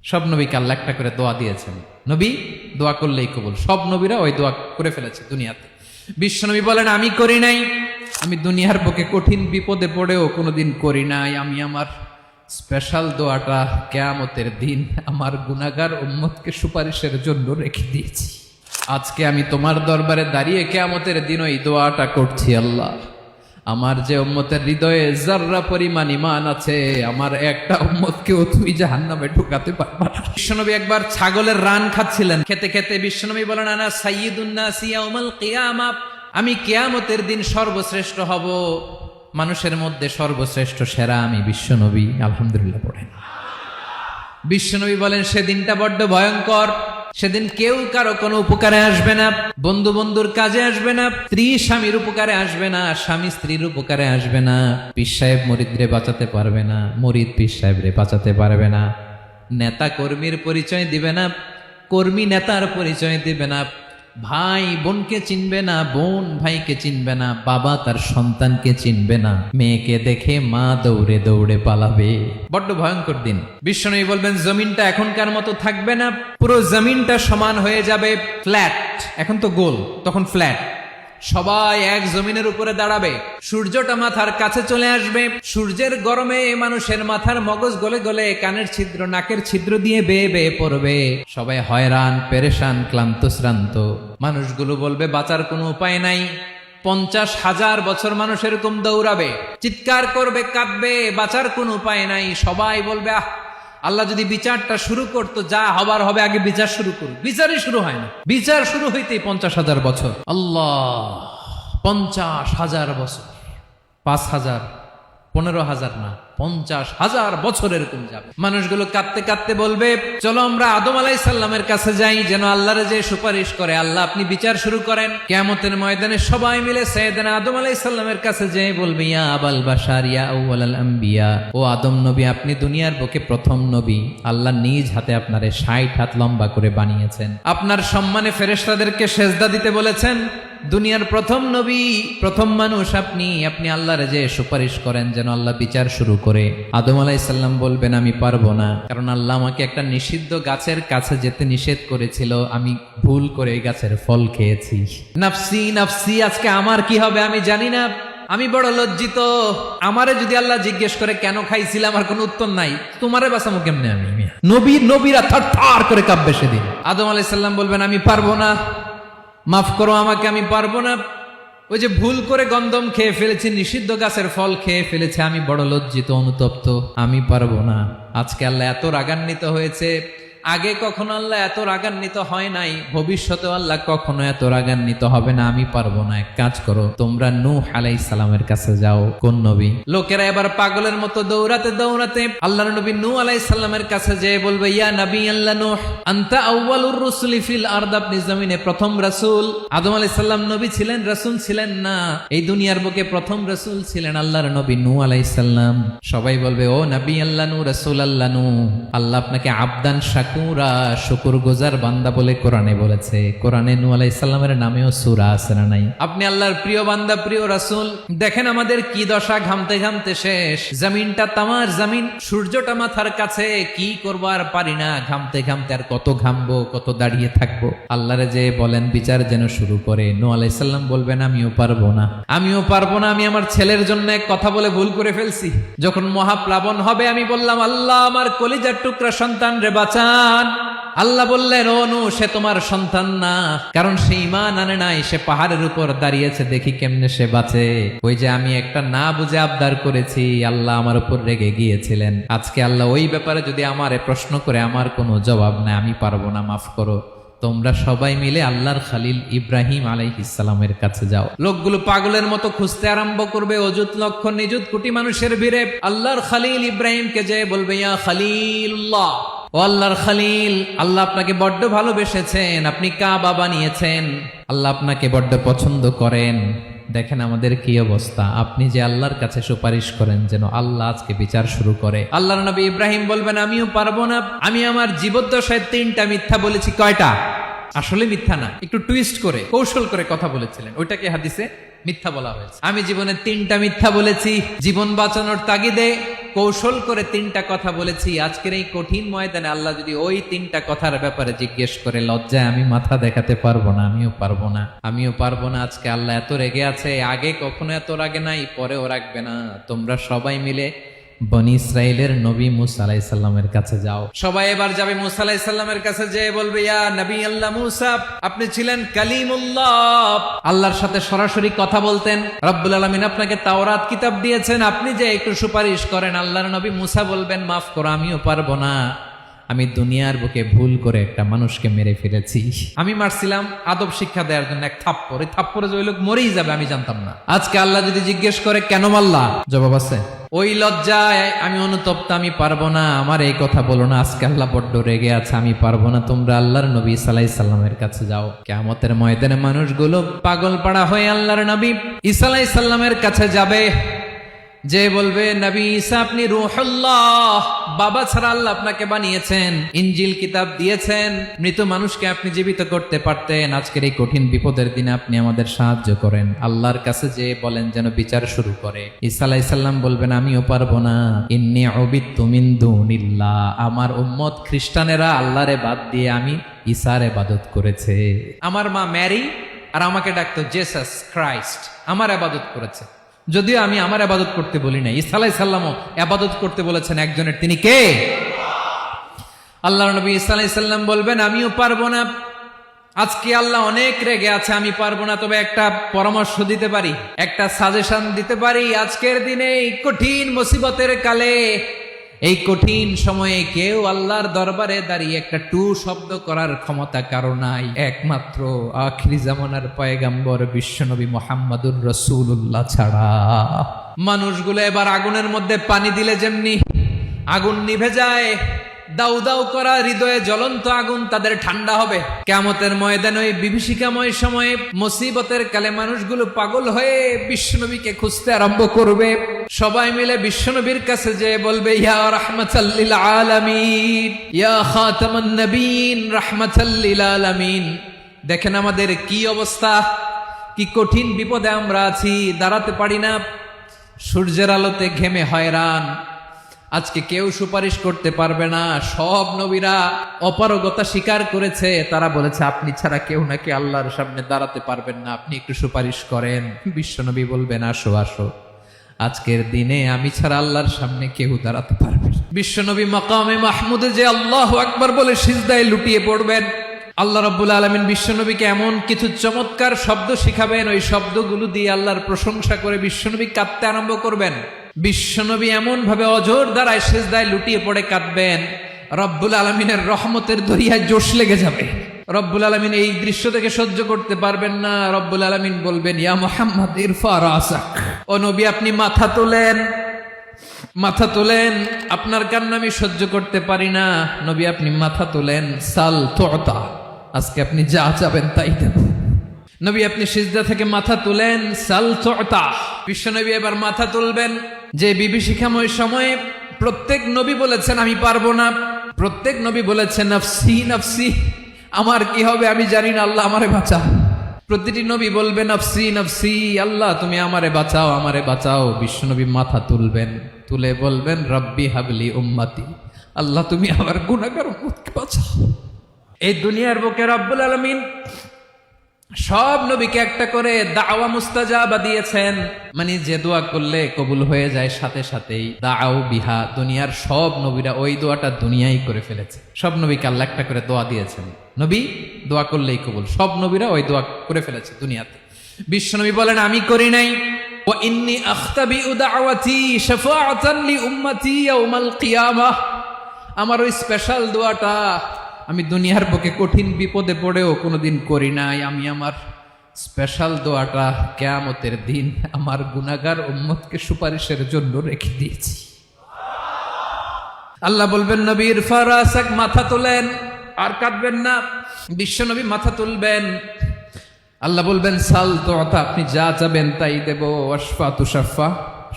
সব নবীকে আল্লাহ একটা করে দোয়া দিয়েছেন, নবী দোয়া করলেই কবুল। সব নবীরা ওই দোয়া করে ফেলেছে দুনিয়াতে। বিশ্বনবী বলেন আমি করি নাই, আমি দুনিয়ার বুকে কঠিন বিপদে পড়েও কোনোদিন করি নাই। আমি আমার স্পেশাল দোয়াটা কিয়ামতের দিন আমার গুনাহগার উম্মতকে সুপারিশের জন্য রেখে দিয়েছি। আজকে আমি তোমার দরবারে দাঁড়িয়ে কিয়ামতের দিন ওই দোয়াটা করছি, আল্লাহ আমার যে উম্মতের হৃদয়ে যাররা পরিমাণ ঈমান আছে, আমার একটা উম্মতকেও তুমি জাহান্নামে ঢুকাতে পারবা না। বিশ্বনবী একবার ছাগলের রান খাচ্ছিলেন, খেতে খেতে বিশ্বনবী বলেন আনা সাইয়্যিদুন নাসি ইয়াউমাল কিয়ামা, আমি কিয়ামতের দিন সর্বশ্রেষ্ঠ হব, মানুষের মধ্যে সর্বশ্রেষ্ঠ সেরা আমি বিশ্বনবী। আলহামদুলিল্লাহ পড়েন। বিশ্বনবী বলেন সেদিনটা বড্ড ভয়ঙ্কর, সেদিন কেউ কারো কোনো উপকারে আসবে না, বন্ধু বন্ধুর কাজে আসবে না, স্ত্রী স্বামীর উপকারে আসবে না, স্বামী স্ত্রীর উপকারে আসবে না, পীর সাহেব মুরিদরে বাঁচাতে পারবে না, মুরিদ পীর সাহেবরে বাঁচাতে পারবে না, নেতা কর্মীর পরিচয় দিবে না, কর্মী নেতার পরিচয় দিবে না, ভাই বোনকে চিনবে না, বোন ভাইকে চিনবে না, বাবা তার সন্তানকে চিনবে না, মেয়েকে দেখে মা দৌড়ে দৌড়ে পালাবে। বড্ড ভয়ঙ্কর দিন। বিশ্বনবী বলবেন জমিনটা এখনকার মতো থাকবে না, পুরো জমিনটা সমান হয়ে যাবে ফ্ল্যাট। এখন তো গোল, তখন ফ্ল্যাট। সবাই এক জমিনের উপরে দাঁড়াবে, সূর্যটা মাথার কাছে চলে আসবে, সূর্যের গরমে মানুষের মাথার মগজ গলে গলে কানের ছিদ্র নাকের ছিদ্র দিয়ে বেয়ে বেয়ে পড়বে। সবাই হয়রান পেরেশান ক্লান্ত শ্রান্ত। মানুষগুলো বলবে বাঁচার কোনো উপায় নাই। 50,000 বছর মানুষ এরকম দৌড়াবে, চিৎকার করবে, কাঁদবে, বাঁচার কোনো উপায় নাই। সবাই বলবে আহ, আল্লাহ যদি বিচারটা শুরু করতো, যা হবার হবে, আগে বিচার শুরু করুন। বিচারই শুরু হয় না, বিচার শুরু হইতেই 50,000 বছর। আল্লাহ, 50,000 বছর, 5,000, 15,000 না, 50,000 বছর এরকম যাবে। মানুষগুলো কাঁদতে কাঁদতে বলবে চলো আমরা আদম আলাইহিস সালামের কাছে যাই, যেন আল্লাহর যে সুপারিশ করে, আল্লাহ আপনি বিচার শুরু করেন। কিয়ামতের ময়দানে সবাই মিলে সাইয়েদনা আদম আলাইহিস সালামের কাছে যেয়ে বলবে ইয়া আবাল বাশার ইয়া আউয়ালাল আম্বিয়া, ও আদম নবী আপনি দুনিয়ার বুকে প্রথম নবী, আল্লাহ নিজ হাতে আপনারে 60 হাত লম্বা করে বানিয়েছেন, আপনার সম্মানে ফেরেশতাদেরকে সেজদা দিতে বলেছেন, দুনিয়ার প্রথম নবী প্রথম মানুষ আপনি, আপনি আল্লাহর যে সুপারিশ করেন যেন আল্লাহ বিচার শুরু করে। আদম আলাইহিস সালাম বলবেন আমি পারবো না, কারণ আল্লাহ আমাকে একটা নিষিদ্ধ গাছের কাছে যেতে নিষেধ করেছিল, আমি ভুল করে এই গাছের ফল খেয়েছি। নাফসি নাফসি, আজকে আমার কি হবে আমি জানি না, আমি বড় লজ্জিত। আমারে যদি আল্লাহ জিজ্ঞেস করে কেন খাইছিলাম, আমার কোনো উত্তর নাই, তোমারে বাঁচামো কেমনে আমি? নবীরা থার করে কাঁপবে সেদিন। আদম আলাইহিস সালাম বলবেন আমি পারবো না, মাফ করো আমাকে, আমি পারবো না, ওই যে ভুল করে গন্ধম খেয়ে ফেলেছি, নিষিদ্ধ গাছের ফল খেয়ে ফেলেছে, আমি বড় লজ্জিত অনুতপ্ত, আমি পারবো না। আজকে আল্লাহ এত রাগান্বিত হয়েছে, আগে কখনো আল্লাহ এত রাগান্বিত হয় নাই, ভবিষ্যতেও আল্লাহ কখনো এত রাগান্বিত হবে না। আমি পারবো না, এক কাজ করো, তোমরা নূহ আলাইহিস সালামের কাছে যাও। কোন নবী? লোকেরা এবার পাগলের মতো দৌড়াতে দৌড়াতে আল্লাহর নবী নূহ আলাইহিস সালামের কাছে যেয়ে বলবে ইয়া নবী আল্লাহ নূহ আনতা আউয়ালুর রাসূলি ফিল আরদ, আপনি জমিনে প্রথম রাসূল। আদম আলাইহিস সালাম নবী ছিলেন, রাসূল ছিলেন না, এই দুনিয়ার বুকে প্রথম রাসূল ছিলেন আল্লাহর নবী নূহ আলাইহিস সালাম। সবাই বলবে ও নবী আল্লাহ নূহ, রাসূল আল্লাহ নূহ, আল্লাহ আপনাকে আবদান শাকুরা, শুকর গুজার বান্দা বলে কোরআনে বলেছে। কোরআনে নূহ আলাইহিস সালামের নামেও সূরা আছে না নাই? আপনি আল্লাহর প্রিয় বান্দা, প্রিয় রাসূল। দেখেন আমাদের কি দশা, ঘামতে ঘামতে শেষ, জমিনটা তামার জমিন, সূর্যটা মাথার কাছে, কি করবো আর পারি না, ঘামতে ঘামতে আর কত ঘামবো, কত দাঁড়িয়ে থাকবো। আল্লাহরে যে বলেন বিচার যেন শুরু করে। নূহ আলাইহিস সালাম বলবেন আমিও পারবো না, আমিও পারবো না, আমি আমার ছেলের জন্য এক কথা বলে ভুল করে ফেলছি। যখন মহাপ্লাবন হবে আমি বললাম আল্লাহ আমার কলিজার টুকরা সন্তান রে বাঁচান। আল্লাহ বললেন ও নূহ, সে তোমার সন্তান না, কারণ সে ঈমান আনে নাই, সে পাহাড়ের উপর দাঁড়িয়েছে, দেখি কেমনে সে বাঁচে। ওই যে আমি একটা না বুঝে আবদার করেছি, আল্লাহ আমার উপর রেগে গিয়েছিলেন। আজকে আল্লাহ ওই ব্যাপারে যদি আমারে প্রশ্ন করে, আমার কোনো জবাব নাই, আমি পারবো না, মাফ করো। তোমরা সবাই মিলে আল্লাহর খালিল ইব্রাহিম আলাইহিস সালামের কাছে যাও। লোকগুলো পাগলের মতো খুঁজতে আরম্ভ করবে, অযুত লক্ষ নিযুত কোটি মানুষের ভিড়ে আল্লাহর খালিল ইব্রাহিমকে যেয়ে বলবে ইয়া খালিলুল্লাহ, ও আল্লাহর খালিল, আল্লাহ আপনাকে বড্ড ভালোবেসেছেন, আপনি কাবা বানিয়েছেন, আল্লাহ আপনাকে বড্ড পছন্দ করেন। দেখেন আমাদের কি অবস্থা, আপনি যে আল্লাহর কাছে সুপারিশ করেন যেন আল্লাহ আজকে বিচার শুরু করে। আল্লাহর নবী ইব্রাহিম বলবেন আমিও পারবো না, আমি আমার জীবদ্দশায় 3টা মিথ্যা বলেছি। কয়টা? আসলে মিথ্যা না, একটু টুইস্ট করে কৌশল করে কথা বলেছিলেন, ওইটাকে হাদিসে মিথ্যা বলা হয়েছে। আমি জীবনে 3টা মিথ্যা বলেছি, জীবন বাঁচানোর তাগিদে কৌশল করে 3টা কথা বলেছি। আজকের এই কঠিন ময়দানে আল্লাহ যদি ওই 3টা কথার ব্যাপারে জিজ্ঞেস করে, লজ্জায় আমি মাথা দেখাতে পারবো না, আমিও পারবো না। আজকে আল্লাহ এত রেগে আছে, আগে কখনো এত রাগে নাই, পরেও রাখবে না। তোমরা সবাই মিলে বনি ইসরাইলের নবী মুসা আলাইহিস সালামের কাছে যাও। সবাই এবার যাবে মুসা আলাইহিস সালামের কাছে, যেয়ে বলবে, ইয়া নবী আল্লাহ মুসা, আপনি ছিলেন কালিমুল্লাহ, আল্লাহর সাথে সরাসরি কথা বলতেন। রব্বুল আলামিন আপনাকে তাওরাত কিতাব দিয়েছেন, আপনি যে একটু সুপারিশ করেন। আল্লাহর নবী মুসা বলবেন, মাফ করো, আমিও পারবো না। আমি দুনিয়ার বুকে ভুল করে একটা মানুষকে মেরে ফেলেছি। আমি মারছিলাম আদব শিক্ষা দেওয়ার জন্য এক থাপ্পড়, এই থাপ্পড়ে যে ওই লোক মরেই যাবে আমি জানতাম না। আজকে আল্লাহ যদি জিজ্ঞেস করে কেন মারলা, জবাব আছে। ওই লজ্জায় আমি অনুতপ্ত, আমি পারবো না, আমার এই কথা বলো না। আজকে আল্লাহ বড্ড রেগে আছে, আমি পারবো না। তোমরা আল্লাহর নবী ঈসা আলাইহিস সালামের কাছে যাও। কিয়ামতের ময়দানে মানুষগুলো পাগল পাড়া হয়ে আল্লাহর নবী ঈসা আলাইহিস সালামের কাছে যাবে, যে বলবে, নবী ঈসা আপনি রূহুল্লাহ, বাবা ছাড়া আল্লাহ আপনাকে বানিয়েছেন, ইনজিল কিতাব দিয়েছেন, মৃত মানুষকে আপনি জীবিত করতে পারতেন। আজকের এই কঠিন বিপদের দিনে আপনি আমাদের সাহায্য করেন। আল্লাহর কাছে যে বলেন যেন বিচার শুরু করে। ঈসা আলাইহিস সালাম বলবেন, আমিও পারবো না। ইন্নী উবিদতু মিন দুনিল্লাহ, আমার উম্মত খ্রিস্টানেরা আল্লাহরে বাদ দিয়ে আমি ঈসার ইবাদত করেছে। আমার মা ম্যারি আর আমাকে ডাকতো জেসাস ক্রাইস্ট, আমার ইবাদত করেছে। যদিও আমি আমার ইবাদত করতে বলি না, ঈসা আলাইহিস সালামও ইবাদত করতে বলেছেন একজনের, তিনি কে? আল্লাহর নবী ঈসা আলাইহিস সালাম বলবেন, আমিও পারবো না। আজকে আল্লাহ অনেক রেগে আছে, আমি পারবো না। তবে একটা পরামর্শ দিতে পারি, একটা সাজেশন দিতে পারি। আজকের দিনে এই কঠিন মুসিবতের কালে, এই কঠিন সময়ে কেউ আল্লাহর দরবারে দাঁড়িয়ে একটা টু শব্দ করার ক্ষমতা কারো নাই, একমাত্র আখিরি জামানার পয়গাম্বর বিশ্বনবী মুহাম্মাদুর রাসূলুল্লাহ ছাড়া। মানুষগুলো এবার আগুনের মধ্যে পানি দিলে যেমনি আগুন নিভে যায়, দাউ দাউ করা হৃদয়ে জ্বলন্ত আগুন তাদের ঠান্ডা হবে। কিয়ামতের ময়দানে ওই বিভীষিকাময় সময়ে মুসিবতের কালে মানুষগুলো পাগল হয়ে বিশ্বনবীকে খুঁজতে আরম্ভ করবে। সবাই মিলে বিশ্বনবীর কাছে যেয়ে বলবে, ইয়া রাহমাতাল লিল আলামিন, ইয়া খাতামান নবীন, রাহমাতাল লিল আলামিন। দেখেন আমাদের কি অবস্থা, কি কঠিন বিপদে আমরা আছি, দাঁড়াতে পারি না, সূর্যের আলোতে ঘেমে হয়রান। আজকে কেউ সুপারিশ করতে পারবে না। সব নবীরা অপারগতা স্বীকার করেছে, তারা বলেছে আপনি ছাড়া কেউ নাকি আল্লাহর সামনে দাঁড়াতে পারবেন না, আপনি একটু সুপারিশ করেন। বিশ্বনবী বলবেন, আসো আসো, আজকের দিনে আমি ছাড়া আল্লাহর সামনে কেউ দাঁড়াতে পারবে না। বিশ্বনবী মাকামে মাহমুদে যে আল্লাহু আকবার বলে সিজদায় লুটিয়ে পড়বেন। আল্লাহ রাব্বুল আলামিন বিশ্বনবীকে এমন কিছু চমৎকার শব্দ শিখাবেন, ওই শব্দগুলো দিয়ে আল্লাহর প্রশংসা করে বিশ্বনবী কাঁদতে আরম্ভ করবেন। বিশ্বনবী এমন ভাবে অজর দ্বারায় সিজদায় লুটিয়ে পড়ে কাঁদবেন, রব্বুল আলামিনের রহমতের দরিয়ায় জোশ লেগে যাবে। রব্বুল আলামিন এই দৃশ্য থেকে সহ্য করতে পারবেন না। রব্বুল আলামিন বলবেন, ইয়া মুহাম্মদ ইরফা রাসাক, ও নবী আপনি মাথা তোলেন, মাথা তোলেন, আপনার কান্না আমি সহ্য করতে পারি না। নবী আপনি মাথা তোলেন, সাল তুতা, আজকে আপনি যা চাবেন তাই দেব। নবী আপনি সিজদা থেকে মাথা তুলেন, সাল তুতা। বিশ্বনবী এবার মাথা তুলবেন। যে বিভীষিকাময় সময়ে প্রত্যেক নবী বলেছেন আমি পারবো না, প্রত্যেক নবী বলেছেন নফসি নফসি, আমার কি হবে আমি জানি না, আল্লাহ আমারে বাঁচাও। প্রতিটি নবী বলবে নফসি নফসি, আল্লাহ তুমি আমারে বাঁচাও, আমারে বাঁচাও। বিশ্বনবী মাথা তুলবেন, তুলে বলবেন রব্বি হাবলি উম্মতি, আল্লাহ তুমি আমার গুনাহগার উম্মতকে বাঁচাও। এই দুনিয়ার বুকে রব্বুল আলামিন সব নবীকে একটা করে দাওয়া মুস্তাজাবা দিয়েছেন, মানে যে দোয়া করলে কবুল হয়ে যায় সাথে সাথেই। দাও বিহা, দুনিয়ার সব নবীরা ওই দোয়াটা দুনিয়ায় করে ফেলেছে। সব নবীকে আল্লাহ একটা করে দোয়া দিয়েছেন, নবী দোয়া করলেই কবুল। সব নবীরা ওই দোয়া করে ফেলেছে দুনিয়াতে। বিশ্বনবী বলেন আমি করি নাই। ওয়া ইন্নী আখতাবিউ দাওয়াতি শাফাআতান লি উম্মতি ইয়াউমাল কিয়ামাহ, আমার ওই স্পেশাল দোয়াটা আমি দুনিয়ার বুকে কঠিন বিপদে পড়েও কোনোদিন করি নাই। আমি আমার স্পেশাল দোয়াটা কিয়ামতের দিন আমার গুনাহগার উম্মতকে সুপারিশের জন্য রেখে দিয়েছি। আল্লাহ বলবেন নবীর ফারাসাক, মাথা তোলেন, আর কাঁদবেন না। বিশ্বনবী মাথা তুলবেন। আল্লাহ বলবেন সাল তুতা, আপনি যা চাবেন তাই দেব। ওয়াশফা তুশাফা,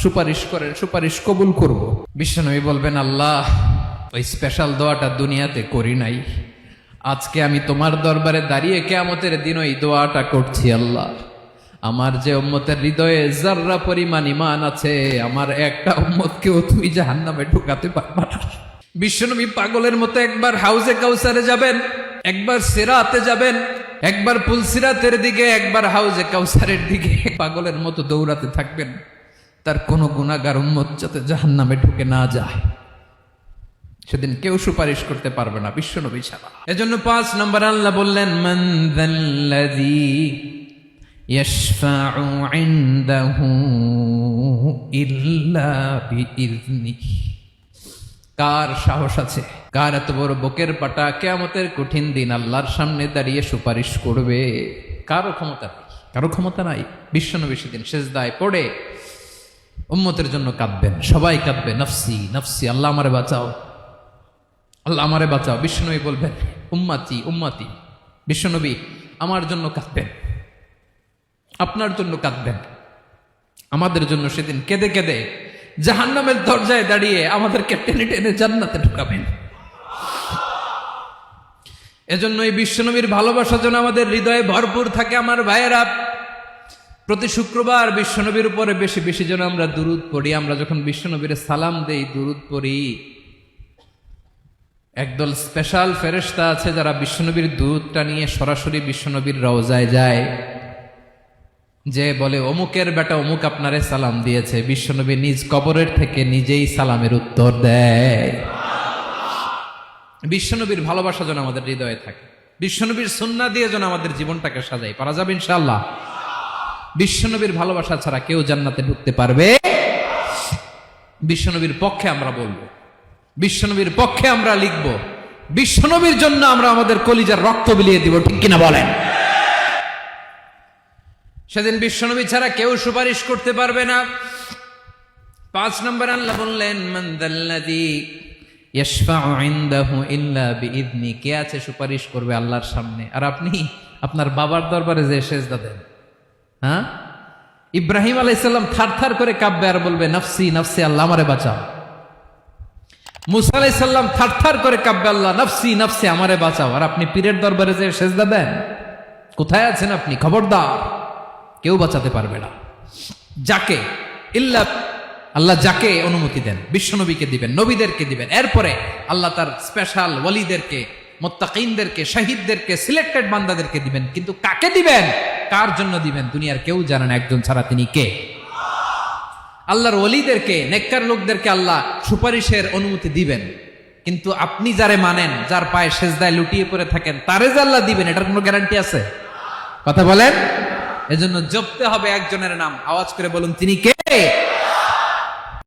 সুপারিশ করেন, সুপারিশ কবুল করব। বিশ্বনবী বলবেন আল্লাহ ওই স্পেশাল দোয়াটা দুনিয়াতে করি নাই, আজকে আমি তোমার দরবারে দাঁড়িয়ে কিয়ামতের দিন ওই দোয়াটা করছি। আল্লাহ আমার যে উম্মতের হৃদয়ে যাররা পরিমাণ ঈমান আছে, আমার একটা উম্মতকেও তুমি জাহান্নামে ঢুকাতে পারবা না। বিশ্বনবী পাগলের মতো একবার হাউজে কাউসারে যাবেন, একবার সিরাতে যাবেন, একবার পুলসিরাতের দিকে, একবার হাউজে কাউসারের দিকে পাগলের মতো দৌড়াতে থাকবেন, তার কোন গুনাহগার উম্মত যাতে জাহান্নামে ঢুকে না যায়। সেদিন কেউ সুপারিশ করতে পারবে না বিশ্বনবী ছাড়া। এজন্য 5 নম্বর আল্লাহ বললেন, মান যাল্লাযী ইয়াশফাউ ইনদাহু ইল্লা বিইযনিহি। কার সাহস আছে, কার এত বড় বুকের পাটা কিয়ামতের কঠিন দিন আল্লাহর সামনে দাঁড়িয়ে সুপারিশ করবে? কারো ক্ষমতা নেই, কারো ক্ষমতা নাই। বিশ্বনবী সেদিন সিজদায় পড়ে উম্মতের জন্য কাঁদবেন, সবাই কাঁদবে, নফসি নফসি, আল্লাহ আমারে বাঁচাও, আল্লাহ আমারে বাঁচাও। বিশ্বনবী বলবেন, উম্মতি উম্মতি। বিশ্বনবী আমার জন্য কাঁদবেন, আপনার জন্য কাঁদবেন, আমাদের জন্য সেদিন কেঁদে কেঁদে জাহান্নামের দরজায় দাঁড়িয়ে আমাদেরকে টেনে টেনে জান্নাতে ঢুকাবেন। এজন্য এই বিশ্বনবীর ভালোবাসা যেন আমাদের হৃদয়ে ভরপুর থাকে। আমার ভাইয়েরা, প্রতি শুক্রবার বিশ্বনবীর উপরে বেশি বেশি যেন আমরা দুরূদ পড়ি। আমরা যখন বিশ্বনবীর সালাম দেই, দুরূদ পড়ি, একদল স্পেশাল ফেরেশতা আছে যারা বিশ্বনবীর দুরূদটা নিয়ে সরাসরি বিশ্বনবীর রওজায় যায়, যে বলে অমুকের বেটা অমুক আপনারে সালাম দিয়েছে। বিশ্বনবী নিজ কবরের থেকে নিজেই সালামের উত্তর দেয়। বিশ্বনবীর ভালোবাসা যেন আমাদের হৃদয়ে থাকে, বিশ্বনবীর সুন্নাহ দিয়ে যেন আমাদের জীবনটাকে সাজাই। পারা যাবে ইনশাআল্লাহ। বিশ্বনবীর ভালোবাসা ছাড়া কেউ জান্নাতে ঢুকতে পারবে? বিশ্বনবীর পক্ষে আমরা বলবো, বিশ্বনবীর পক্ষে আমরা লিখবো, বিশ্বনবীর জন্য আমরা আমাদের কলিজার রক্ত বিলিয়ে দিব, ঠিক কিনা বলেন? সেদিন বিশ্বনবী ছাড়া কেউ সুপারিশ করতে পারবে না। 5 নম্বর আল্লাহ বললেন, মান যাল্লাযী ইয়াশফাউ ইনদাহু ইল্লা বিইযনি। কে আছে সুপারিশ করবে আল্লাহর সামনে? আর আপনি আপনার বাবার দরবারে যে সেজদা দেন, হ্যাঁ? ইব্রাহিম আলাইহিস সালাম থারথার করে কাঁপবে আর বলবে, নফসি নফসি, আল্লাহ আমারে বাঁচাও। মুসা আলাইহিস সালাম থারথার করে কাঁপবে, আল্লাহ নফসি নফসি, আমারে বাঁচাও। আর আপনি পীরের দরবারে যে সেজদা দেন, কোথায় আছেন আপনি? খবরদার, কেউ বাঁচাতে পারবে না। যাকে ইল্লা আল্লাহ যাকে অনুমতি দেন, বিশ্বনবীকে দিবেন, নবীদেরকে দিবেন, এরপরে আল্লাহ তার স্পেশাল ওয়ালিদেরকে, মুত্তাকিনদেরকে, শহীদদেরকে, সিলেক্টেড বান্দাদেরকে দিবেন। কিন্তু কাকে দিবেন, কার জন্য দিবেন, দুনিয়ার কেউ জানে না একজন ছাড়া, তিনি কে? আল্লাহর ওয়ালিদেরকে, নেককার লোকদেরকে আল্লাহ সুপারিশের অনুমতি দিবেন। কিন্তু আপনি যারে মানেন, যার পায়ে সেজদায় লুটিয়ে পড়ে থাকেন, তারে যে আল্লাহ দিবেন, এটার কোনো গ্যারান্টি আছে? কথা বলেন। এজন্য জপতে হবে একজনের নাম, আওয়াজ করে বলুন, তিনি কে?